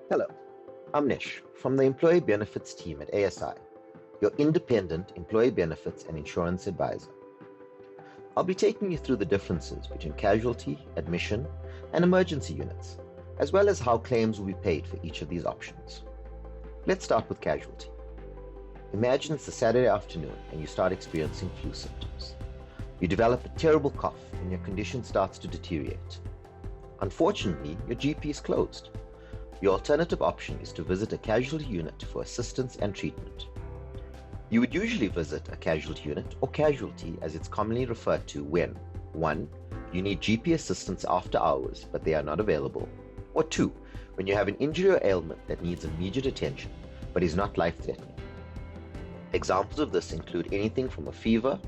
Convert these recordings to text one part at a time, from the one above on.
Hello, I'm Nish from the Employee Benefits team at ASI, your independent employee benefits and insurance advisor. I'll be taking you through the differences between casualty, admission, and emergency units, as well as how claims will be paid for each of these options. Let's start with casualty. Imagine it's a Saturday afternoon and you start experiencing flu symptoms. You develop a terrible cough and your condition starts to deteriorate. Unfortunately, your GP is closed. Your alternative option is to visit a casualty unit for assistance and treatment. You would usually visit a casualty unit, or casualty as it's commonly referred to, when 1. You need GP assistance after hours but they are not available, or 2. When you have an injury or ailment that needs immediate attention but is not life-threatening. Examples of this include anything from a fever,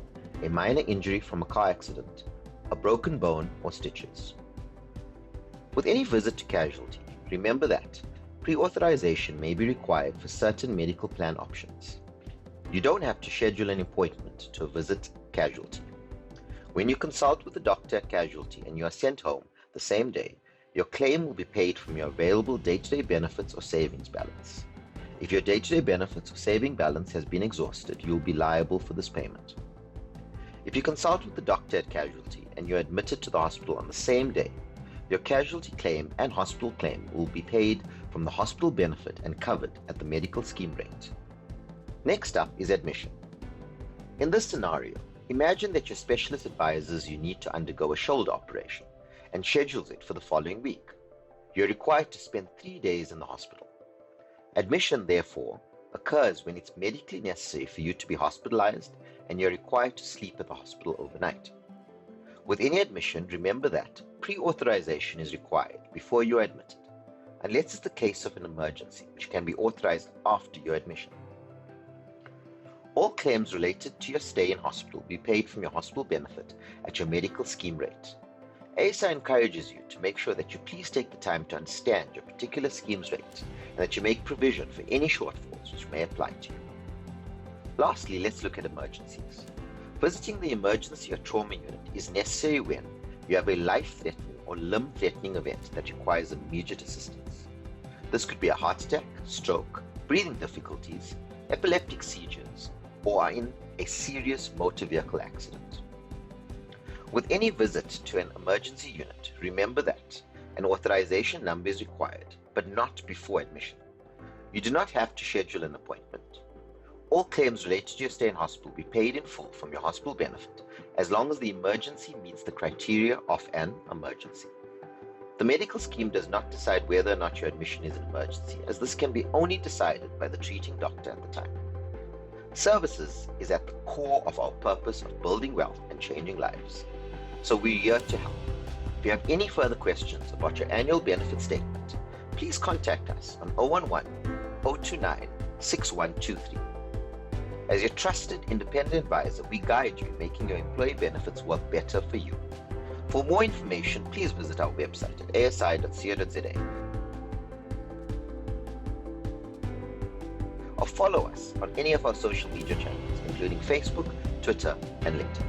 a minor injury from a car accident, a broken bone, or stitches. With any visit to casualty, remember that pre-authorization may be required for certain medical plan options. You don't have to schedule an appointment to visit casualty. When you consult with the doctor at casualty and you are sent home the same day, your claim will be paid from your available day-to-day benefits or savings balance. If your day-to-day benefits or saving balance has been exhausted, you will be liable for this payment. If you consult with the doctor at casualty and you are admitted to the hospital on the same day, your casualty claim and hospital claim will be paid from the hospital benefit and covered at the medical scheme rate. Next up is admission. In this scenario, imagine that your specialist advises you need to undergo a shoulder operation and schedules it for the following week. You're required to spend 3 days in the hospital. Admission, therefore, occurs when it's medically necessary for you to be hospitalized and you're required to sleep at the hospital overnight. With any admission, remember that pre-authorization is required before you are admitted, unless it's the case of an emergency, which can be authorized after your admission. All claims related to your stay in hospital will be paid from your hospital benefit at your medical scheme rate. ASI encourages you to make sure that you please take the time to understand your particular scheme's rate and that you make provision for any shortfalls which may apply to you. Lastly, let's look at emergencies. Visiting the emergency or trauma unit is necessary when you have a life-threatening or limb-threatening event that requires immediate assistance. This could be a heart attack, stroke, breathing difficulties, epileptic seizures, or are in a serious motor vehicle accident. With any visit to an emergency unit, remember that an authorization number is required, but not before admission. You do not have to schedule an appointment. All claims related to your stay in hospital will be paid in full from your hospital benefit, as long as the emergency meets the criteria of an emergency. The medical scheme does not decide whether or not your admission is an emergency, as this can be only decided by the treating doctor at the time. Services is at the core of our purpose of building wealth and changing lives. So we're here to help. If you have any further questions about your annual benefit statement, please contact us on 011-029-6123. As your trusted independent advisor, we guide you in making your employee benefits work better for you. For more information, please visit our website at asi.co.za or follow us on any of our social media channels, including Facebook, Twitter, and LinkedIn.